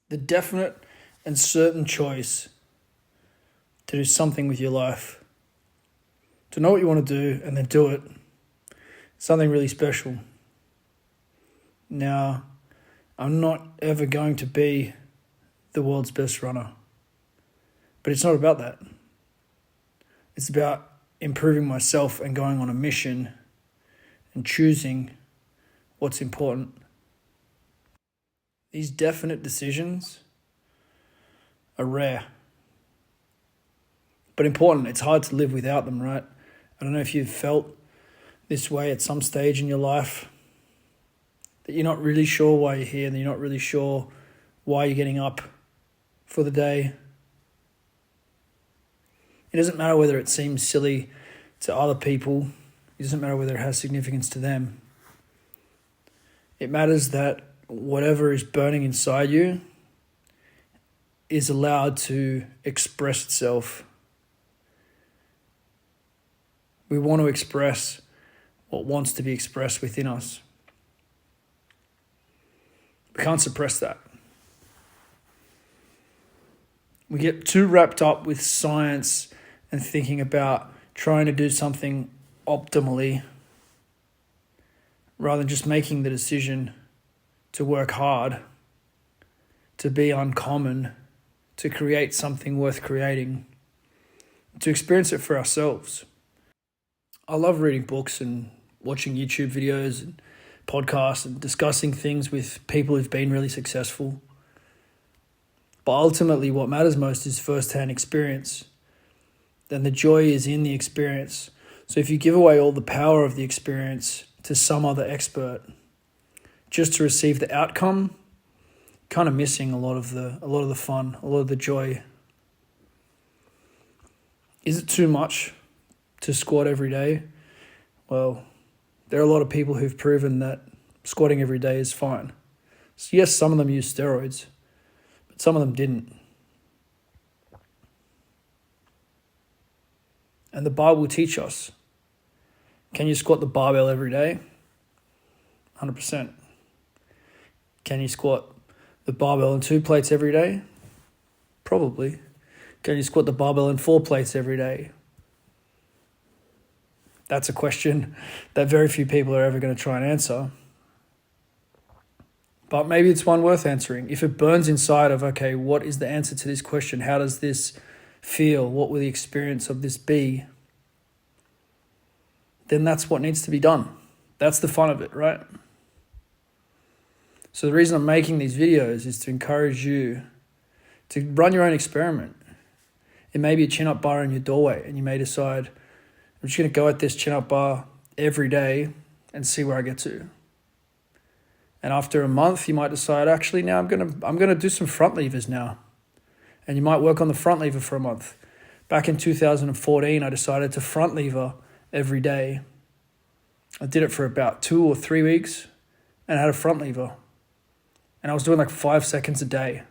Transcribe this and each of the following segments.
the definite and certain choice to do something with your life, to know what you want to do and then do it, something really special. Now, I'm not ever going to be the world's best runner, but it's not about that. It's about improving myself and going on a mission and choosing what's important. These definite decisions are rare, but important. It's hard to live without them, right? I don't know if you've felt this way at some stage in your life, that you're not really sure why you're here, and you're not really sure why you're getting up for the day. It doesn't matter whether it seems silly to other people. It doesn't matter whether it has significance to them. It matters that whatever is burning inside you is allowed to express itself. We want to express what wants to be expressed within us. We can't suppress that. We get too wrapped up with science and thinking about trying to do something optimally rather than just making the decision to work hard, to be uncommon, to create something worth creating, to experience it for ourselves. I love reading books and watching YouTube videos and podcasts and discussing things with people who've been really successful. But ultimately, what matters most is first-hand experience. Then the joy is in the experience. So if you give away all the power of the experience to some other expert just to receive the outcome, kind of missing a lot of the fun, a lot of the joy. Is it too much to squat every day? Well, there are a lot of people who've proven that squatting every day is fine. So yes, some of them use steroids, but some of them didn't. And the Bible will teach us. Can you squat the barbell every day? 100%. Can you squat the barbell in 2 plates every day? Probably. Can you squat the barbell in 4 plates every day? That's a question that very few people are ever going to try and answer. But maybe it's one worth answering. If it burns inside of, okay, what is the answer to this question? How does this feel? What will the experience of this be? Then that's what needs to be done. That's the fun of it, right? So the reason I'm making these videos is to encourage you to run your own experiment. It may be a chin-up bar in your doorway, and you may decide, I'm just going to go at this chin-up bar every day and see where I get to. And after a month, you might decide, actually, now I'm going to do some front levers now. And you might work on the front lever for a month. Back in 2014, I decided to front lever every day. I did it for about 2 or 3 weeks and I had a front lever. And I was doing like 5 seconds a day.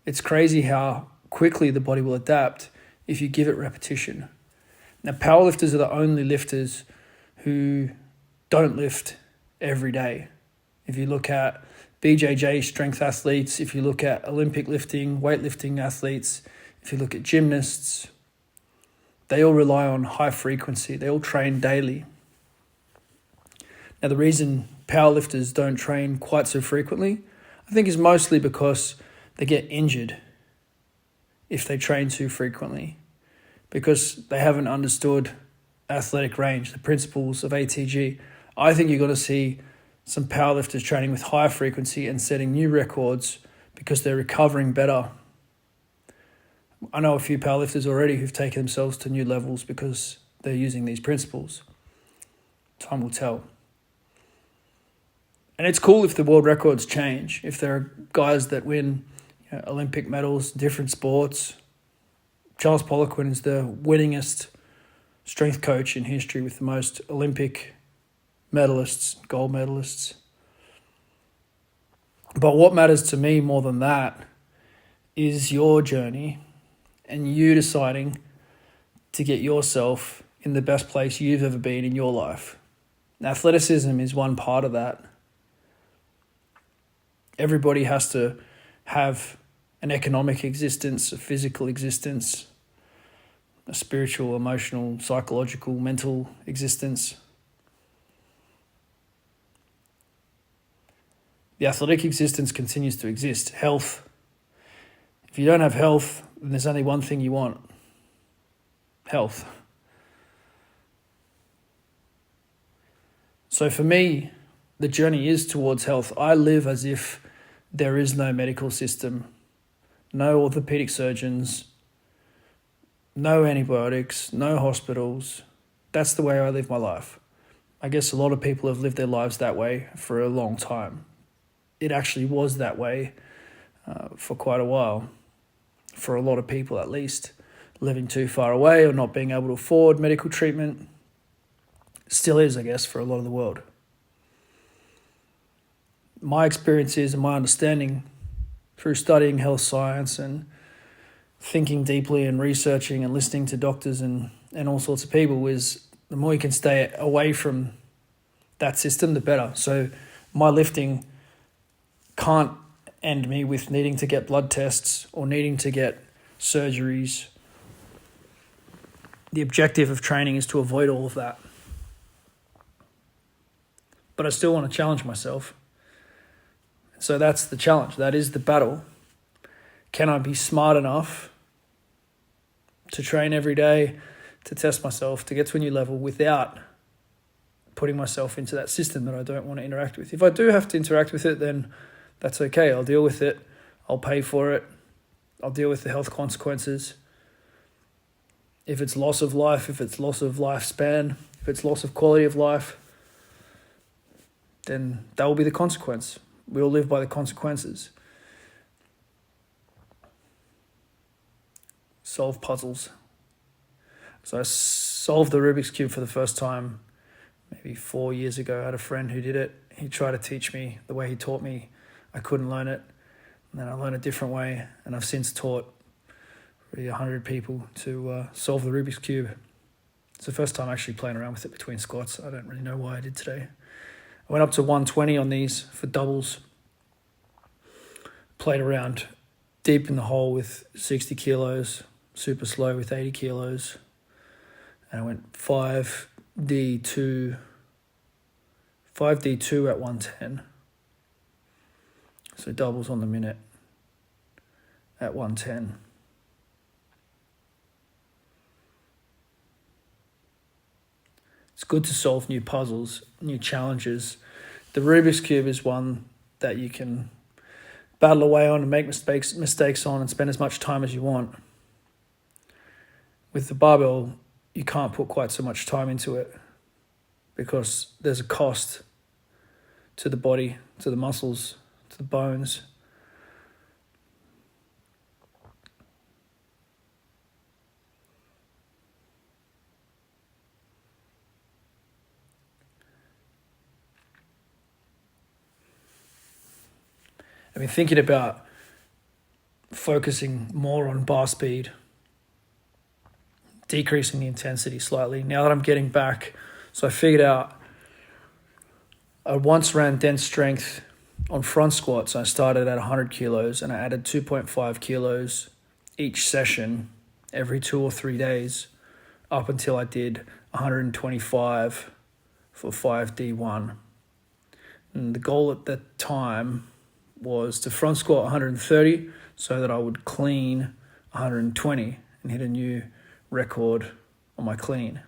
It's crazy how quickly the body will adapt if you give it repetition. Now, powerlifters are the only lifters who don't lift every day. If you look at BJJ strength athletes, if you look at Olympic lifting, weightlifting athletes, if you look at gymnasts, they all rely on high frequency. They all train daily. Now, the reason powerlifters don't train quite so frequently, I think, is mostly because they get injured if they train too frequently, because they haven't understood athletic range, the principles of ATG. I think you're going to see some powerlifters training with high frequency and setting new records because they're recovering better. I know a few powerlifters already who've taken themselves to new levels because they're using these principles. Time will tell. And it's cool if the world records change, if there are guys that win Olympic medals, different sports. Charles Poliquin is the winningest strength coach in history with the most Olympic medalists, gold medalists. But what matters to me more than that is your journey and you deciding to get yourself in the best place you've ever been in your life. Now, athleticism is one part of that. Everybody has to have an economic existence, a physical existence, a spiritual, emotional, psychological, mental existence. The athletic existence continues to exist. Health. If you don't have health, then there's only one thing you want. Health. So for me, the journey is towards health. I live as if there is no medical system, no orthopedic surgeons, no antibiotics, no hospitals. That's the way I live my life. I guess a lot of people have lived their lives that way for a long time. It actually was that way for quite a while, for a lot of people at least, living too far away or not being able to afford medical treatment. Still is, I guess, for a lot of the world. My experiences and my understanding through studying health science and thinking deeply and researching and listening to doctors and all sorts of people is the more you can stay away from that system, the better. So my lifting can't end me with needing to get blood tests or needing to get surgeries. The objective of training is to avoid all of that. But I still want to challenge myself. So that's the challenge. That is the battle. Can I be smart enough to train every day, to test myself, to get to a new level without putting myself into that system that I don't want to interact with? If I do have to interact with it, then that's okay. I'll deal with it. I'll pay for it. I'll deal with the health consequences. If it's loss of life, if it's loss of lifespan, if it's loss of quality of life, then that will be the consequence. We all live by the consequences. Solve puzzles. So I solved the Rubik's Cube for the first time maybe 4 years ago. I had a friend who did it. He tried to teach me the way he taught me. I couldn't learn it. And then I learned a different way. And I've since taught really 100 people to solve the Rubik's Cube. It's the first time actually playing around with it between squats. I don't really know why I did today. I went up to 120 on these for doubles. Played around deep in the hole with 60 kilos, super slow with 80 kilos. And I went 5D2 at 110. So doubles on the minute at 110. It's good to solve new puzzles, new challenges. The Rubik's Cube is one that you can battle away on and make mistakes on and spend as much time as you want. With the barbell, you can't put quite so much time into it because there's a cost to the body, to the muscles, to the bones. I've been thinking about focusing more on bar speed, decreasing the intensity slightly now that I'm getting back. So I figured out I once ran dense strength on front squats. I started at 100 kilos and I added 2.5 kilos each session every 2 or 3 days up until I did 125 for 5D1. And the goal at that time was to front squat 130 so that I would clean 120 and hit a new record on my clean.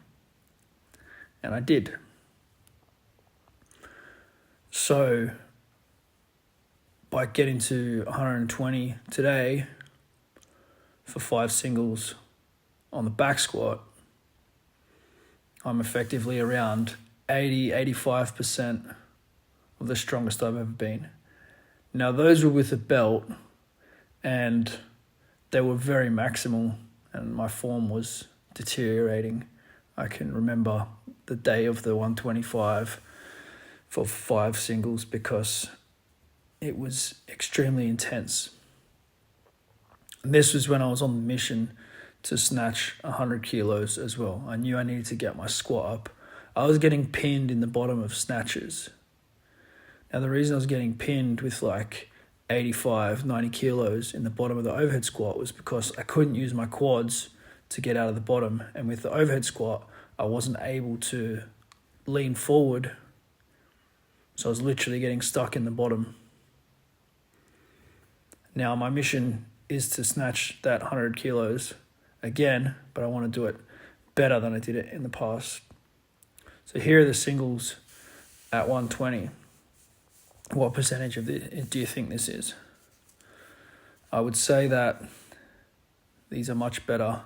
And I did. So by getting to 120 today for 5 singles on the back squat, I'm effectively around 80-85% of the strongest I've ever been. Now those were with a belt and they were very maximal and my form was deteriorating. I can remember the day of the 125 for 5 singles because it was extremely intense. And this was when I was on the mission to snatch 100 kilos as well. I knew I needed to get my squat up. I was getting pinned in the bottom of snatches. Now the reason I was getting pinned with like 85, 90 kilos in the bottom of the overhead squat was because I couldn't use my quads to get out of the bottom. And with the overhead squat, I wasn't able to lean forward. So I was literally getting stuck in the bottom. Now my mission is to snatch that 100 kilos again, but I want to do it better than I did it in the past. So here are the singles at 120. What percentage of this do you think this is? I would say that these are much better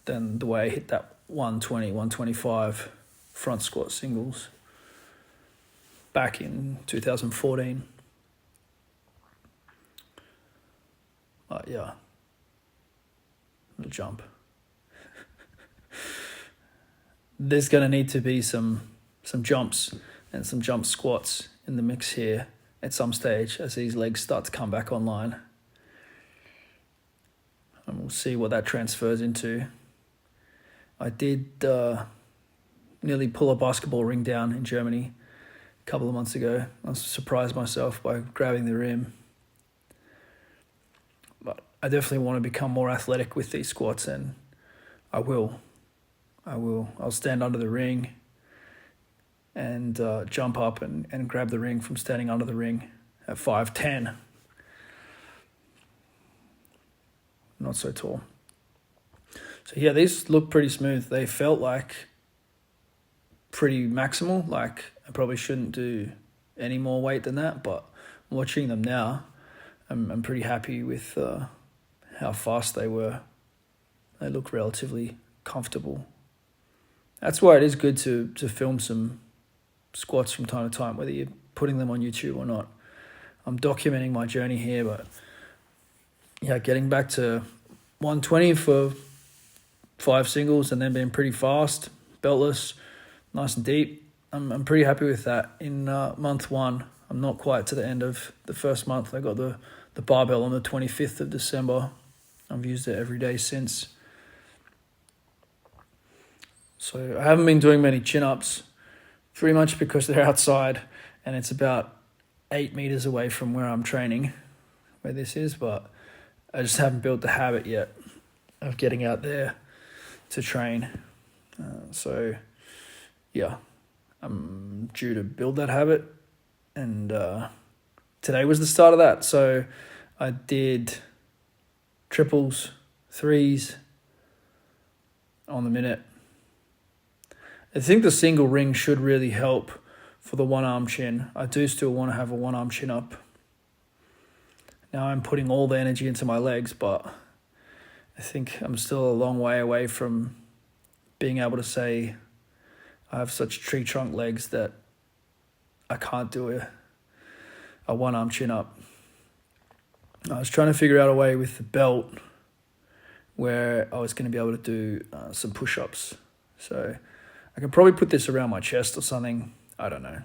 than the way I hit that 120, 125 front squat singles back in 2014. Yeah, little jump. There's going to need to be some jumps and some jump squats in the mix here at some stage as these legs start to come back online. And we'll see what that transfers into. I did nearly pull a basketball ring down in Germany a couple of months ago. I surprised myself by grabbing the rim. But I definitely want to become more athletic with these squats, and I will. I'll stand under the ring and jump up and grab the ring from standing under the ring at 5'10". Not so tall. So yeah, these look pretty smooth. They felt like pretty maximal. Like I probably shouldn't do any more weight than that, but watching them now, I'm pretty happy with how fast they were. They look relatively comfortable. That's why it is good to film some squats from time to time, whether you're putting them on YouTube or not. I'm documenting my journey here, but yeah, getting back to 120 for 5 singles and then being pretty fast, beltless, nice and deep. I'm pretty happy with that. In month 1, I'm not quite to the end of the first month. I got the barbell on the 25th of December. I've used it every day since. So I haven't been doing many chin-ups, pretty much because they're outside and it's about 8 meters away from where I'm training, where this is, but I just haven't built the habit yet of getting out there to train. So yeah, I'm due to build that habit, and today was the start of that. So I did triples, threes on the minute. I think the single ring should really help for the one arm chin. I do still want to have a one arm chin up. Now I'm putting all the energy into my legs, but I think I'm still a long way away from being able to say I have such tree trunk legs that I can't do a one arm chin up. I was trying to figure out a way with the belt where I was going to be able to do some push-ups. So I can probably put this around my chest or something. I don't know.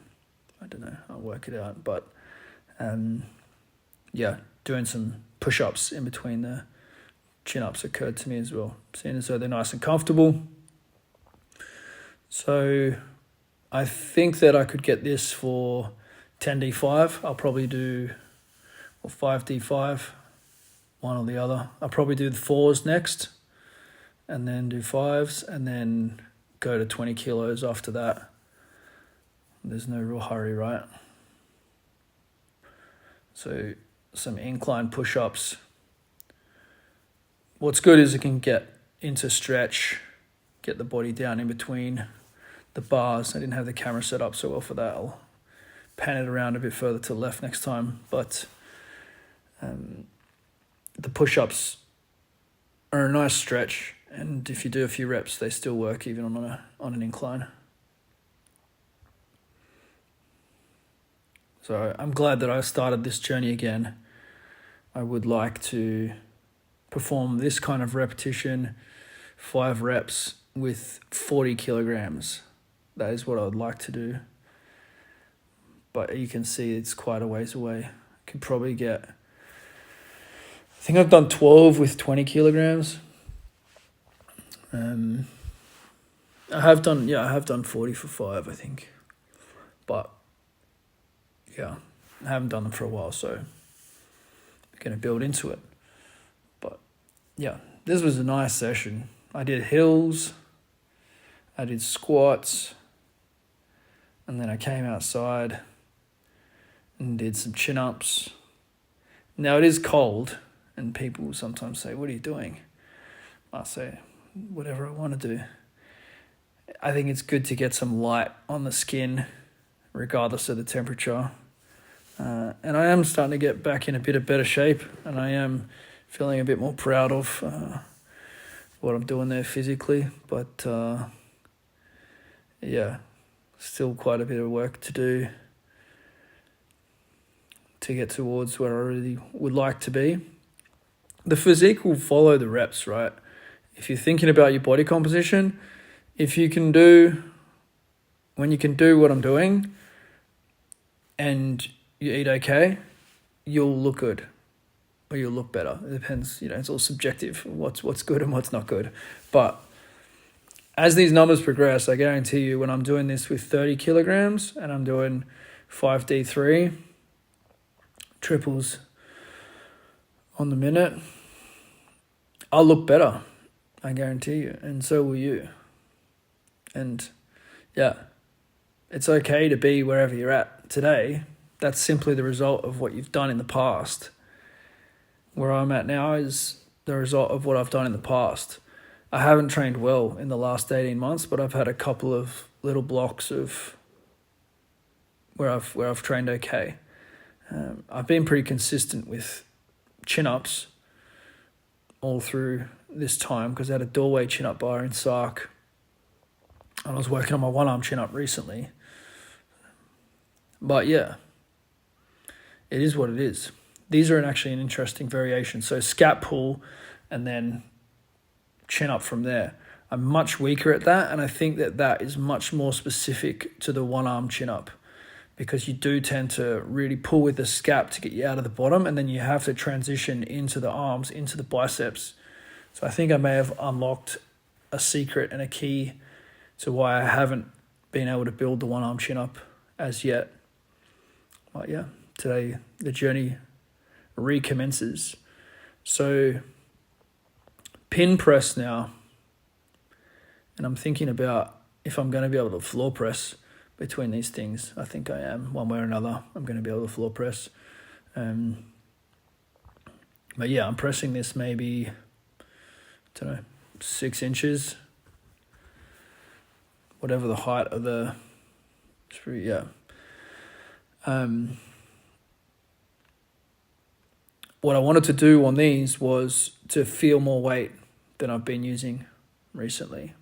I'll work it out. But yeah, doing some push-ups in between the chin-ups occurred to me as well, seeing as though they're nice and comfortable. So I think that I could get this for 10D5. I'll probably do 5D5, one or the other. I'll probably do the 4s next and then do 5s and then go to 20 kilos after that. There's no real hurry, right? So some incline push-ups. What's good is it can get into stretch, get the body down in between the bars. I didn't have the camera set up so well for that. I'll pan it around a bit further to the left next time. But the push-ups are a nice stretch, and if you do a few reps, they still work even on an incline. So I'm glad that I started this journey again. I would like to perform this kind of repetition, 5 reps with 40 kilograms. That is what I would like to do. But you can see it's quite a ways away. I could probably get, I think I've done 12 with 20 kilograms. I have done 40 for 5, I think. But yeah, I haven't done them for a while, so going to build into it. But yeah, this was a nice session. I did hills, I did squats, and then I came outside and did some chin-ups. Now it is cold, and people sometimes say, "What are you doing?" I say, "Whatever I want to do." I think it's good to get some light on the skin, regardless of the temperature. And I am starting to get back in a bit of better shape, and I am feeling a bit more proud of what I'm doing there physically. But yeah, still quite a bit of work to do to get towards where I really would like to be. The physique will follow the reps, right? If you're thinking about your body composition, when you can do what I'm doing and you eat okay, you'll look good or you'll look better. It depends, it's all subjective, what's good and what's not good. But as these numbers progress, I guarantee you when I'm doing this with 30 kilograms and I'm doing 5D3, triples on the minute, I'll look better. I guarantee you. And so will you. And yeah, it's okay to be wherever you're at today. That's simply the result of what you've done in the past. Where I'm at now is the result of what I've done in the past. I haven't trained well in the last 18 months, but I've had a couple of little blocks of where I've trained okay. I've been pretty consistent with chin-ups all through this time because I had a doorway chin-up bar in SARC and I was working on my one-arm chin-up recently. But yeah, it is what it is. These are actually an interesting variation. So scat pull and then chin up from there. I'm much weaker at that, and I think that is much more specific to the one-arm chin-up because you do tend to really pull with the scap to get you out of the bottom, and then you have to transition into the arms, into the biceps. So I think I may have unlocked a secret and a key to why I haven't been able to build the one-arm chin-up as yet. But yeah, today the journey recommences. So pin press now, and I'm thinking about if I'm going to be able to floor press between these things. I think I am, one way or another. I'm going to be able to floor press. But yeah, I'm pressing this maybe, 6 inches, whatever the height of the, yeah. What I wanted to do on these was to feel more weight than I've been using recently.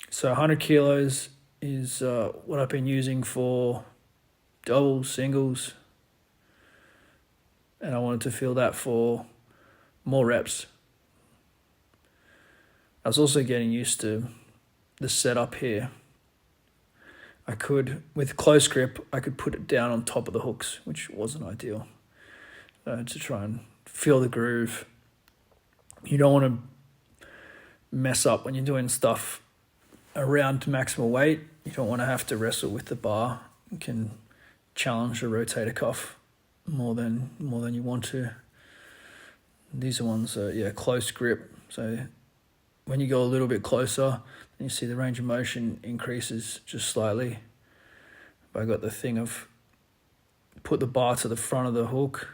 So 100 kilos is what I've been using for doubles, singles, and I wanted to feel that for more reps. I was also getting used to the setup here. I could, with close grip, I could put it down on top of the hooks, which wasn't ideal. To try and feel the groove. You don't want to mess up when you're doing stuff around maximal weight. You don't want to have to wrestle with the bar. You can challenge the rotator cuff more than you want to. These are ones, close grip. So when you go a little bit closer, you see the range of motion increases just slightly. But I got the thing of put the bar to the front of the hook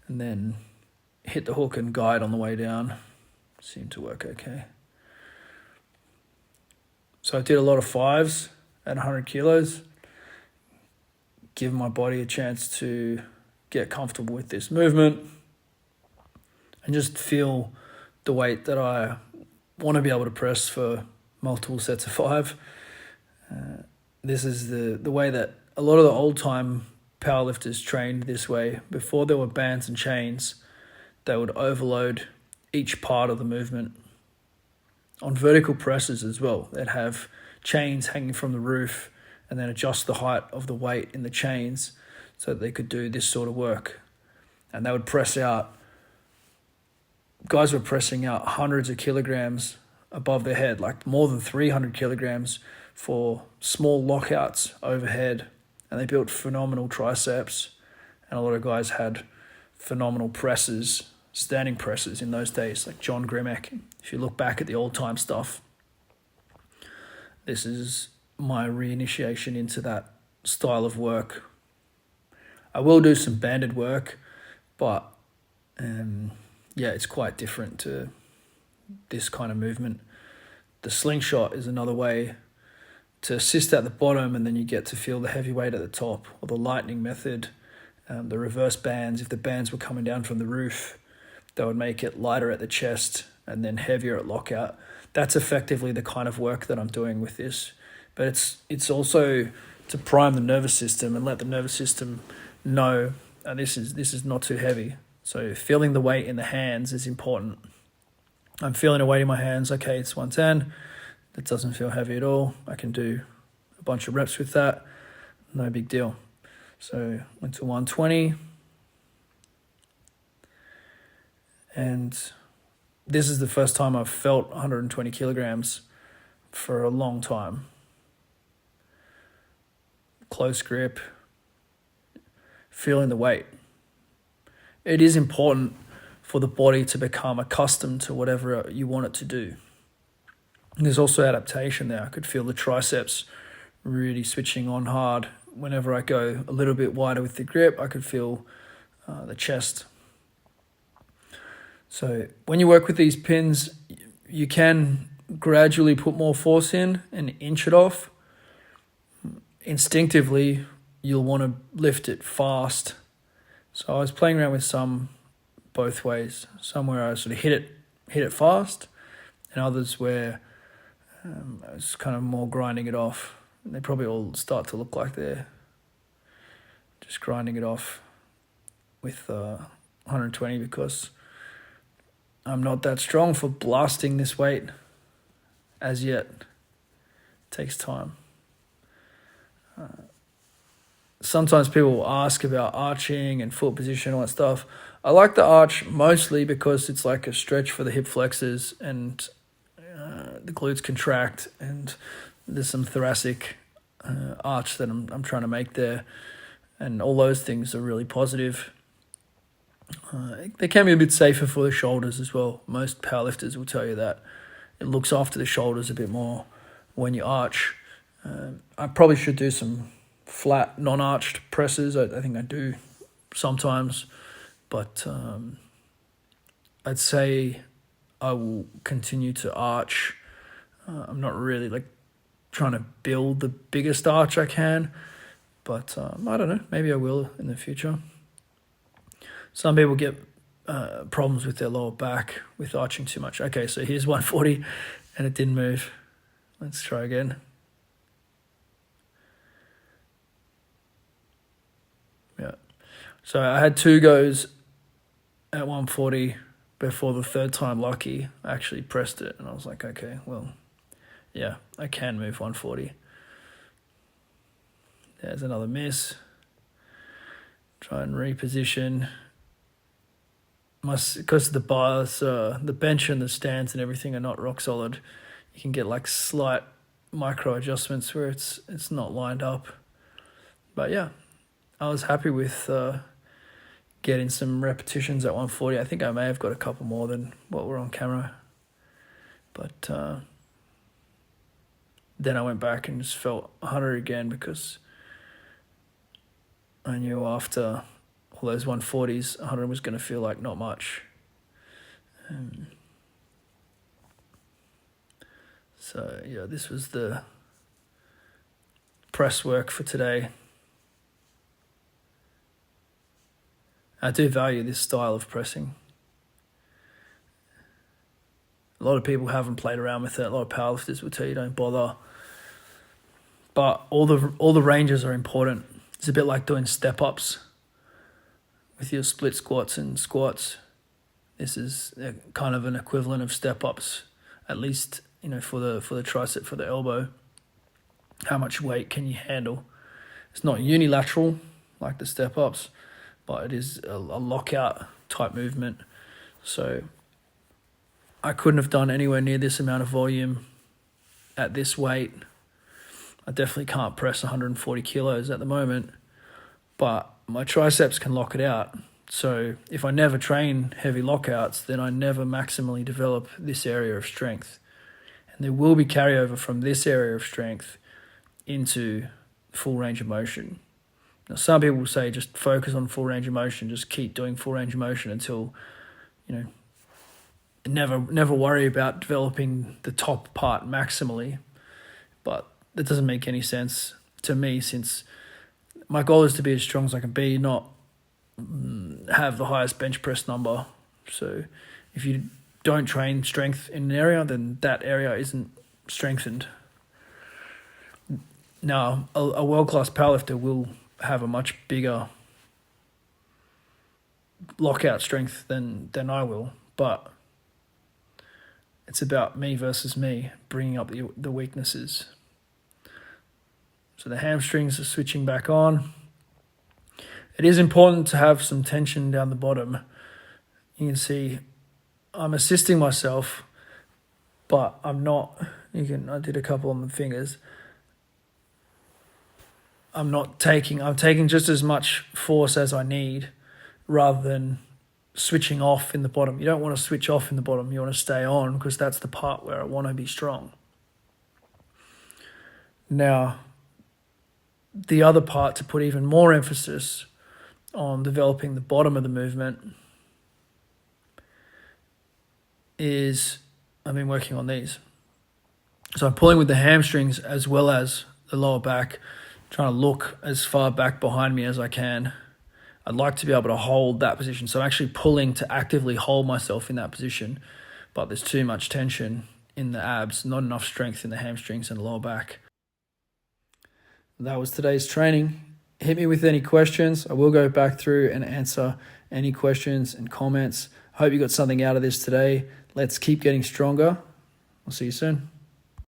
and then hit the hook and guide on the way down. Seemed to work okay. So I did a lot of 5s at 100 kilos, give my body a chance to get comfortable with this movement and just feel the weight that I want to be able to press for multiple sets of 5. This is the way that a lot of the old time powerlifters trained this way. Before there were bands and chains, they would overload each part of the movement. On vertical presses as well, they'd have chains hanging from the roof and then adjust the height of the weight in the chains so that they could do this sort of work. And they would press out, guys were pressing out hundreds of kilograms above their head, like more than 300 kilograms for small lockouts overhead. And they built phenomenal triceps And a lot of guys had phenomenal presses, standing presses in those days, like John Grimek. If you look back at the old-time stuff, this is my reinitiation into that style of work. I will do some banded work, but it's quite different to this kind of movement. The slingshot is another way to assist at the bottom, and then you get to feel the heavy weight at the top, or the lightning method, the reverse bands. If the bands were coming down from the roof, they would make it lighter at the chest and then heavier at lockout. That's effectively the kind of work that I'm doing with this. But it's also to prime the nervous system and let the nervous system know this is not too heavy. So feeling the weight in the hands is important. I'm feeling a weight in my hands. Okay, it's 110. That doesn't feel heavy at all. I can do a bunch of reps with that. No big deal. So went to 120. And this is the first time I've felt 120 kilograms for a long time. Close grip. Feeling the weight. It is important for the body to become accustomed to whatever you want it to do. And there's also adaptation there. I could feel the triceps really switching on hard. Whenever I go a little bit wider with the grip, I could feel the chest. So when you work with these pins, you can gradually put more force in and inch it off. Instinctively, you'll want to lift it fast. So I was playing around with some both ways. Some where I sort of hit it fast, and others where I was kind of more grinding it off. And they probably all start to look like they're just grinding it off with 120 because I'm not that strong for blasting this weight as yet. It takes time. Sometimes people will ask about arching and foot position, all that stuff. I like the arch mostly because it's like a stretch for the hip flexors and the glutes contract, and there's some thoracic arch that I'm trying to make there, and all those things are really positive. They can be a bit safer for the shoulders as well. Most powerlifters will tell you that. It looks after the shoulders a bit more when you arch. I probably should do some flat, non-arched presses. I think I do sometimes, but I'd say I will continue to arch. I'm not really trying to build the biggest arch I can, but I don't know, maybe I will in the future. Some people get problems with their lower back with arching too much. Okay, so here's 140 and it didn't move. Let's try again. Yeah. So I had 2 goes at 140 before the third time lucky. I actually pressed it and I was like, okay, well, yeah, I can move 140. There's another miss. Try and reposition. Because the bars, the bench and the stands and everything are not rock solid, you can get slight micro adjustments where it's not lined up. But yeah, I was happy with getting some repetitions at 140. I think I may have got a couple more than what were on camera. But then I went back and just felt 100 again because I knew after all those 140s, 100 was going to feel like not much. So yeah, this was the press work for today. I do value this style of pressing. A lot of people haven't played around with it. A lot of powerlifters will tell you don't bother. But all the ranges are important. It's a bit like doing step-ups with your split squats and squats. This is kind of an equivalent of step-ups, at least for the tricep, for the elbow. How much weight can you handle? It's not unilateral like the step-ups, but it is a lockout type movement. So I couldn't have done anywhere near this amount of volume at this weight. I definitely can't press 140 kilos at the moment, but my triceps can lock it out. So if I never train heavy lockouts, then I never maximally develop this area of strength. And there will be carryover from this area of strength into full range of motion. Now, some people will say just focus on full range of motion, just keep doing full range of motion until, never worry about developing the top part maximally. But that doesn't make any sense to me, since my goal is to be as strong as I can be, not have the highest bench press number. So if you don't train strength in an area, then that area isn't strengthened. Now, a world-class powerlifter will have a much bigger lockout strength than I will, but it's about me versus me, bringing up the weaknesses. So the hamstrings are switching back on. It is important to have some tension down the bottom. You can see I'm assisting myself, but I'm not. I did a couple on the fingers. I'm taking just as much force as I need, rather than switching off in the bottom. You don't want to switch off in the bottom. You want to stay on, because that's the part where I want to be strong. Now, the other part, to put even more emphasis on developing the bottom of the movement, is I've been working on these. So I'm pulling with the hamstrings as well as the lower back, trying to look as far back behind me as I can. I'd like to be able to hold that position. So I'm actually pulling to actively hold myself in that position, but there's too much tension in the abs, not enough strength in the hamstrings and the lower back. That was today's training. Hit me with any questions. I will go back through and answer any questions and comments. Hope you got something out of this today. Let's keep getting stronger. I'll see you soon.